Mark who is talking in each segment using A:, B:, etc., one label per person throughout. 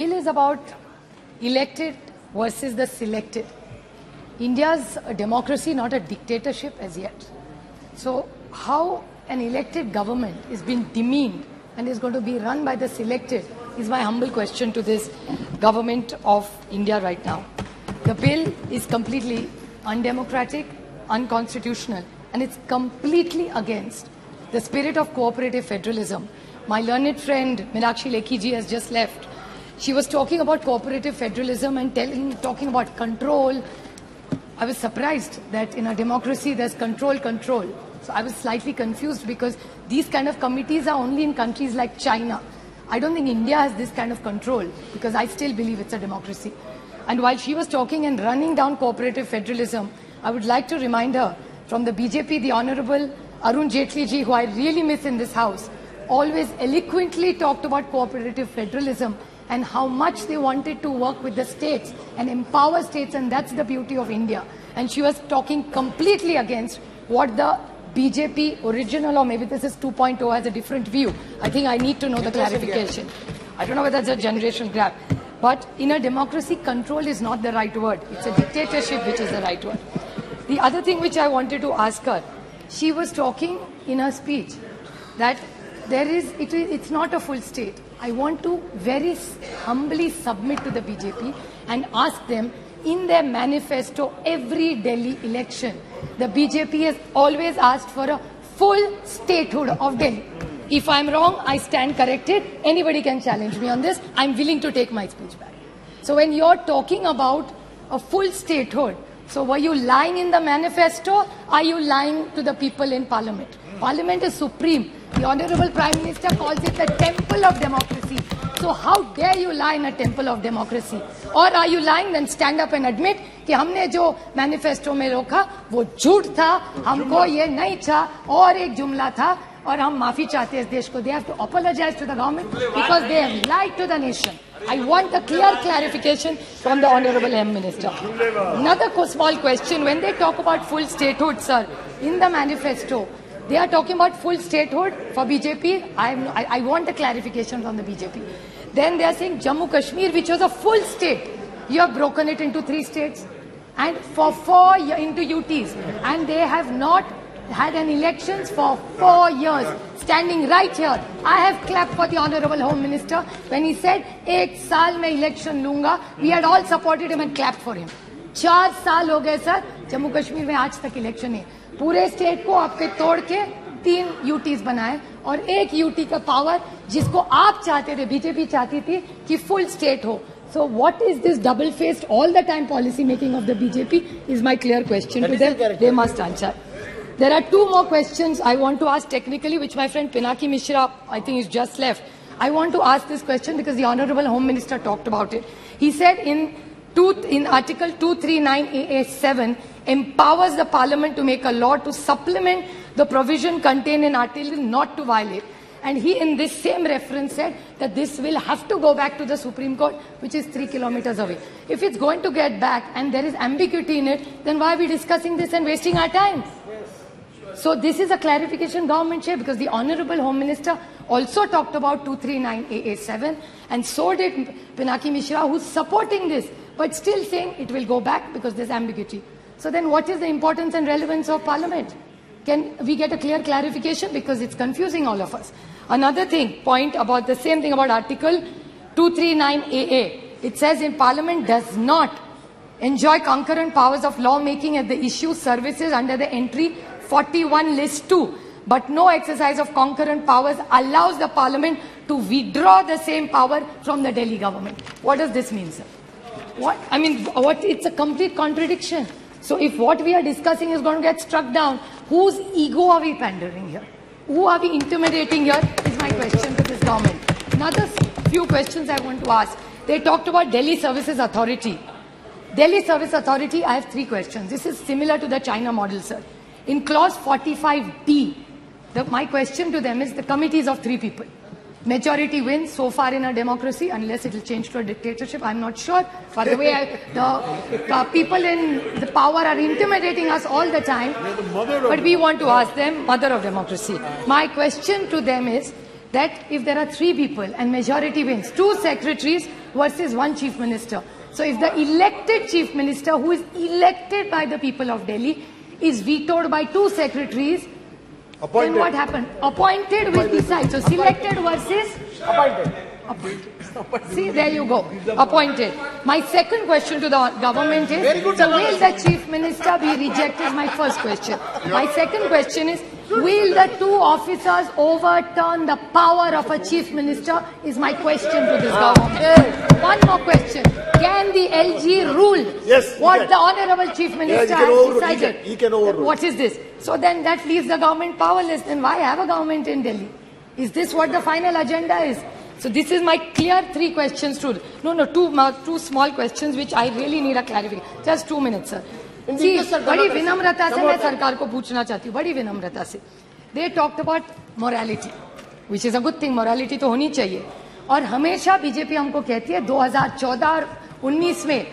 A: Bill is about elected versus the selected. India's a democracy, not a dictatorship as yet. So how an elected government is being demeaned and is going to be run by the selected is my humble question to this government of India right now. The bill is completely undemocratic, unconstitutional, and it's completely against the spirit of cooperative federalism. My learned friend Meenakshi Lekhi ji has just left. She was talking about cooperative federalism and talking about control. I was surprised that in a democracy there's control. So I was slightly confused because these kind of committees are only in countries like China. I don't think India has this kind of control because I still believe it's a democracy. And while she was talking and running down cooperative federalism, I would like to remind her from the BJP, the Honorable Arun Jaitley ji, who I really miss in this house, always eloquently talked about cooperative federalism and how much they wanted to work with the states and empower states, and that's the beauty of India. And she was talking completely against what the BJP original, or maybe this is 2.0, has a different view. I think I need to know the clarification. I don't know whether it's a generation gap. But in a democracy, control is not the right word. It's a dictatorship which is the right word. The other thing which I wanted to ask her, she was talking in her speech that it's not a full state. I want to very humbly submit to the BJP and ask them, in their manifesto, every Delhi election, the BJP has always asked for a full statehood of Delhi. If I'm wrong, I stand corrected. Anybody can challenge me on this. I'm willing to take my speech back. So when you're talking about a full statehood, so were you lying in the manifesto? Are you lying to the people in Parliament? Parliament is supreme. The Honorable Prime Minister calls it the temple of democracy. So how dare you lie in a temple of democracy? Or are you lying, then stand up and admit कि हमने जो manifesto में रोका वो झूठ था, हमको ये नहीं था और एक जुमला था और हम माफी चाहते हैं इस देश को. They have to apologize to the government because they have lied to the nation. I want a clear clarification from the Honorable M Minister. Another small question, when they talk about full statehood, sir, in the manifesto, they are talking about full statehood for BJP. I want a clarification from the BJP. Then they are saying Jammu Kashmir, which was a full state, you have broken it into 3 states and for 4 into UTs, and they have not had an elections for 4 years. Standing right here, I have clapped for the Honorable Home Minister when he said, "Ek saal mein election lunga." We had all supported him and clapped for him. 4 साल हो गए sir, Jammu Kashmir में आज तक election है. पूरे state को आपके तोड़ के 3 यूटीज बनाए और 1 यूटी का पावर जिसको आप चाहते थे, बीजेपी चाहती थी कि फुल स्टेट हो. So what is this double-faced all the time policy making of the BJP is my clear question to them. They must answer. There are 2 more questions I want to ask technically, which my friend Pinaki Mishra, I think, is just left. I want to ask this question because the Honorable Home Minister talked about it. He said in Article 239AA7 empowers the Parliament to make a law to supplement the provision contained in Article not to violate. And he, in this same reference, said that this will have to go back to the Supreme Court, which is 3 kilometers away. If it's going to get back and there is ambiguity in it, then why are we discussing this and wasting our time? So this is a clarification government share, because the Honorable Home Minister also talked about 239AA7 and so did Pinaki Mishra, who's supporting this, but still saying it will go back because there's ambiguity. So then what is the importance and relevance of Parliament? Can we get a clear clarification, because it's confusing all of us. Another point about the same thing about Article 239AA. It says in Parliament does not enjoy concurrent powers of law making at the issue services under the entry 41 list 2, but no exercise of concurrent powers allows the Parliament to withdraw the same power from the Delhi government. What does this mean, sir? It's a complete contradiction. So if what we are discussing is going to get struck down, whose ego are we pandering here? Who are we intimidating here is my question to this government. Another few questions I want to ask. They talked about Delhi Services Authority. Delhi Service Authority, I have 3 questions. This is similar to the China model, sir. In clause 45D, my question to them is the committees of 3 people. Majority wins so far in a democracy, unless it will change to a dictatorship. I'm not sure. By the way, the people in the power are intimidating us all the time. But we want to ask them, mother of democracy. My question to them is, that if there are 3 people and majority wins, 2 secretaries versus 1 chief minister. So if the elected chief minister, who is elected by the people of Delhi, is vetoed by 2 secretaries, then what happened? Appointed will decide. So selected versus appointed. See, there you go. Appointed. My second question to the government is, so will the chief minister be rejected? My first question. My second question is, will the 2 officers overturn the power of a chief minister? Is my question to this government. One more question. Can the LG rule what the honorable chief minister has decided?
B: He can overrule.
A: What is this? So then that leaves the government powerless. Then why have a government in Delhi? Is this what the final agenda is? So this is my clear 3 questions to, two small questions which I really need a clarification. Just 2 minutes, sir. See, बड़ी विनम्रता से मैं सरकार को पूछना चाहती हूँ, बड़ी विनम्रता से. They talked about morality, which is a good thing. Morality तो होनी चाहिए. और हमेशा बीजेपी हमको कहती है 2014 और 19 में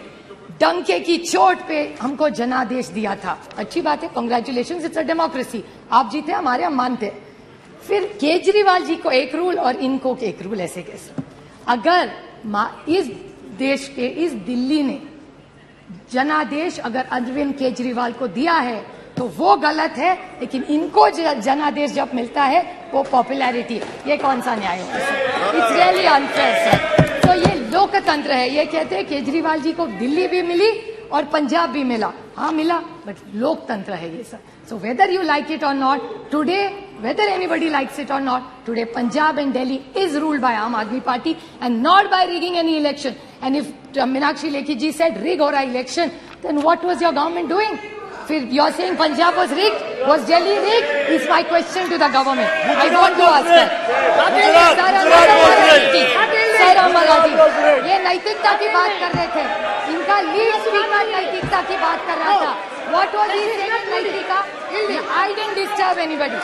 A: डंके की चोट पे हमको जनादेश दिया था. अच्छी बात है, कांग्रेचुलेशंस, इट्स अ डेमोक्रेसी. आप जीते, हमारे हम मानते. फिर केजरीवाल जी को एक रूल और इनको एक रूल, ऐसे कैसे? अगर इस देश के, इस दिल्ली ने जनादेश अगर अरविंद केजरीवाल को दिया है तो वो गलत है, लेकिन इनको जनादेश जब मिलता है वो पॉपुलैरिटी. ये कौन सा न्याय होगा? It's really unfair sir. तो ये लोकतंत्र है. ये कहते हैं केजरीवाल जी को दिल्ली भी मिली और पंजाब भी मिला. हाँ मिला, बट लोकतंत्र है ये sir. So whether you like it or not, today, whether anybody likes it or not, today Punjab and Delhi is ruled by Aam Aadmi Party and not by rigging any election. And if Meenakshi Lekhi ji said rig or election, then what was your government doing? You are saying Punjab was rigged? Was Delhi rigged? Is my question to the government. I want to ask her. Sir Amalaji, ये नैतिकता की बात कर रहे थे. इनका lead speaker नैतिकता की बात कर रहा था. What was he saying? नैतिकता? I didn't disturb anybody.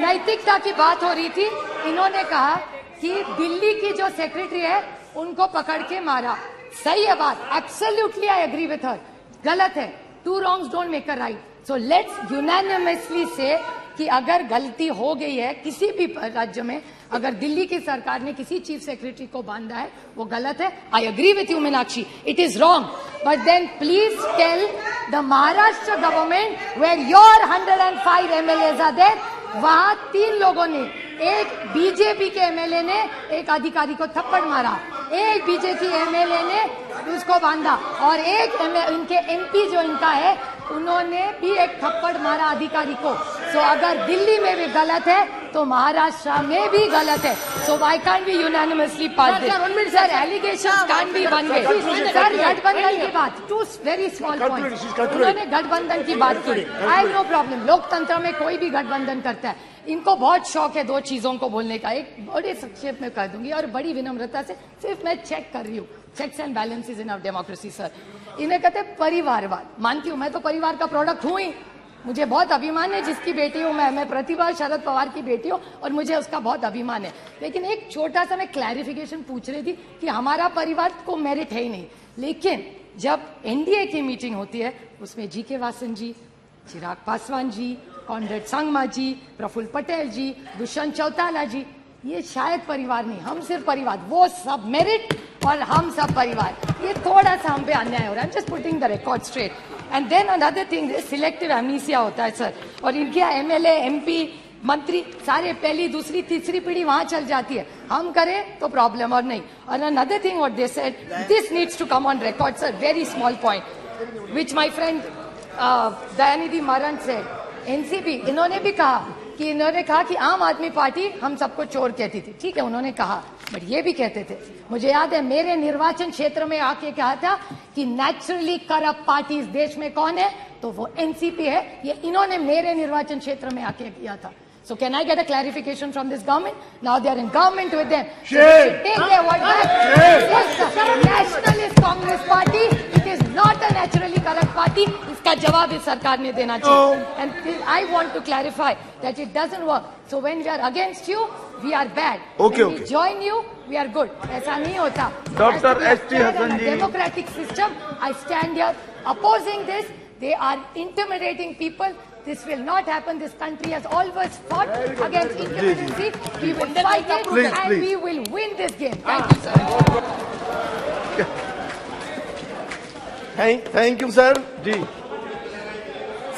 A: नैतिकता की बात हो रही थी. इन्होंने कहा कि दिल्ली की जो सेक्रेटरी है उनको पकड़ के मारा. सही है बात. Absolutely I agree with her. गलत है. 2 wrongs don't make a right. So let's unanimously say कि अगर गलती हो गई है किसी भी राज्य में, अगर दिल्ली की सरकार ने किसी चीफ सेक्रेटरी को बांधा है, वो गलत है. I agree with you Meenakshi, it is wrong. But then please tell the Maharashtra government where your 105 MLAs are there, वहां 3 लोगों ने, एक बीजेपी के एमएलए ने एक अधिकारी को थप्पड़ मारा, एक बीजेपी एमएलए ने उसको बांधा, और एक इनके एमपी जो इनका है उन्होंने भी एक थप्पड़ मारा अधिकारी को. सो अगर दिल्ली में भी गलत है तो महाराष्ट्र में भी गलत है. So why can't be unanimously pass this? Sir allegations can't be one way. Sir गठबंधन की बात, 2 वेरी स्मॉल पॉइंट्स. उन्होंने गठबंधन की बात की. I have no problem. लोकतंत्र में कोई भी गठबंधन करता है. इनको बहुत शौक है 2 चीजों को बोलने का. एक बड़े संक्षेप में कह दूंगी और बड़ी विनम्रता से, सिर्फ मैं चेक कर रही हूँ. Checks and balances in our democracy sir. इन्हें कहते हैं परिवारवाद. मानती हूँ, मैं तो परिवार का प्रोडक्ट हूँ ही. मुझे बहुत अभिमान है जिसकी बेटी हूँ मैं प्रतिभा शरद पवार की बेटी हूँ और मुझे उसका बहुत अभिमान है. लेकिन एक छोटा सा मैं क्लैरिफिकेशन पूछ रही थी कि हमारा परिवार को मेरिट है ही नहीं. लेकिन जब एनडीए की मीटिंग होती है उसमें जीके वासन जी, चिराग पासवान जी, कॉनरेड संगमा जी, प्रफुल्ल पटेल जी, दुष्यंत चौटाला जी, ये शायद परिवार नहीं, हम सिर्फ परिवार. वो सब मेरिट और हम सब परिवार. ये थोड़ा सा हम पे अन्याय हो रहा है. Just putting the record straight. And then another thing, selective amnesia होता है सर. और इनके एमएलए, एमपी, मंत्री सारे पहली, दूसरी, तीसरी पीढ़ी वहां चल जाती है. हम करें तो प्रॉब्लम और नहीं. और another thing what they said, this needs to come on record sir. Very small point which my friend Dayanidhi Maran said. NCP, इन्होंने भी कहा कि आम आदमी पार्टी हम सबको चोर कहती थी. ठीक है, उन्होंने कहा, बट ये भी कहते थे, मुझे याद है मेरे निर्वाचन क्षेत्र में आके कहा था कि नेचुरली करप्ट पार्टी इस देश में कौन है, तो वो एनसीपी है. ये इन्होंने मेरे निर्वाचन क्षेत्र में आके किया था. So can I get a clarification from this government? Now they are in government with them. So they should take their word back. Yes, the Nationalist Congress Party, it is not a naturally corrupt party. इसका जवाब इस सरकार ने देना चाहिए. And I want to clarify that it doesn't work. So when we are against you, we are bad.
B: Okay,
A: when we join you, we are good. ऐसा नहीं होता.
B: Dr. S.T. Hasan ji.
A: Democratic system. I stand here opposing this. They are intimidating people. This will not happen. This country has always fought against incumbency. We will fight it and we will win this game. Thank you, sir.
C: Thank you sir ji.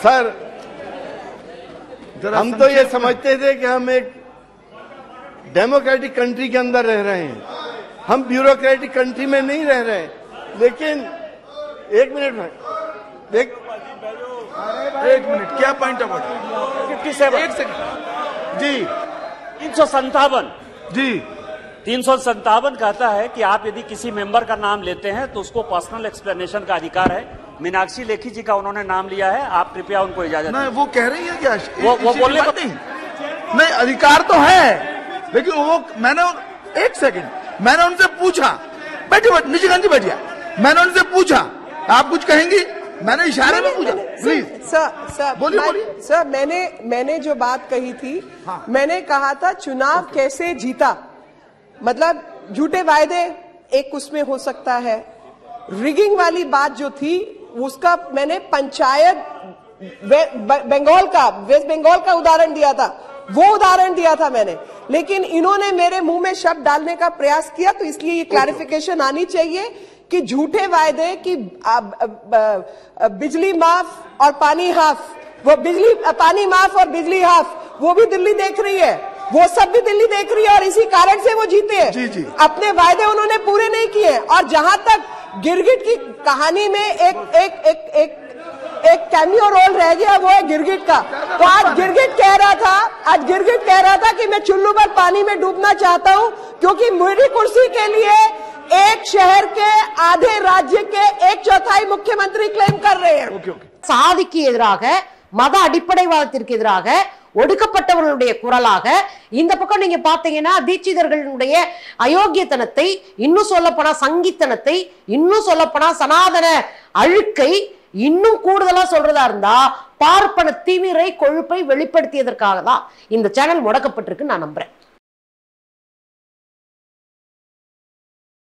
C: Sir हम तो ये समझते थे कि हम एक democratic country के अंदर रह रहे हैं, हम ब्यूरोक्रेटिक कंट्री में नहीं रह रहे हैं। लेकिन एक मिनट
B: क्या पॉइंट ऑफ ऑर्डर?
D: 57
B: एक सेकंड
C: जी
D: 357
C: जी
D: 357 कहता है कि आप यदि किसी मेंबर का नाम लेते हैं तो उसको पर्सनल एक्सप्लेनेशन का अधिकार है। मीनाक्षी लेखी जी का उन्होंने नाम लिया है, आप कृपया उनको इजाजत
B: नहीं, वो कह रही है क्या?
D: वो बोलने को
B: नहीं, अधिकार तो है, लेकिन वो मैंने एक सेकंड मैंने उनसे पूछा, बैठिए निशिकांत जी बैठिए, मैंने उनसे पूछा आप कुछ कहेंगी, मैंने इशारे में पूछा। प्लीज
E: सर
B: बोलिए।
E: सर मैंने जो बात कही थी, मैंने कहा था चुनाव कैसे जीता, मतलब झूठे वायदे एक उसमें हो सकता है, रिगिंग वाली बात जो थी उसका मैंने पंचायत वेस्ट बंगाल का उदाहरण दिया था, वो उदाहरण दिया था मैंने। लेकिन इन्होंने मेरे मुंह में शब्द डालने का प्रयास किया, तो इसलिए ये क्लैरिफिकेशन आनी चाहिए कि झूठे वायदे कि बिजली माफ और पानी हाफ, वो पानी माफ और बिजली हाफ, वो भी दिल्ली देख रही है, वो सब भी दिल्ली देख रही है और इसी कारण से वो जीते हैं।
B: जी।
E: अपने वायदे उन्होंने पूरे नहीं किए। और जहां तक गिरगिट की कहानी में एक कैमियो रोल रह गया, वो है गिरगिट का। तो आज गिरगिट कह रहा था कि मैं चुल्लू भर पानी में डूबना चाहता हूं, क्योंकि मेरी कुर्सी के लिए एक शहर के आधे राज्य के 1/4 मुख्यमंत्री क्लेम कर रहे हैं।
F: சாதிக்கு எதிராக, மத அடிப்படைவாதத்திற்கு எதிராக, ஒடுக்கப்பட்டவர்களுடைய குரலாக இந்த பக்கம் நீங்க பாத்தீங்கன்னா தீட்சிதர்களுடைய அயோக்கியத்தனத்தை, இன்னும் சொல்லப்போனா சங்கித்தனத்தை, இன்னும் சொல்லப்போனா சனாதன அழுக்கை இன்னும் கூடுதலா சொல்றதா இருந்தா பார்ப்பன திமிரை கொழுப்பை வெளிப்படுத்தியதற்காக தான் இந்த சேனல் முடக்கப்பட்டிருக்கு நான் நம்புறேன்.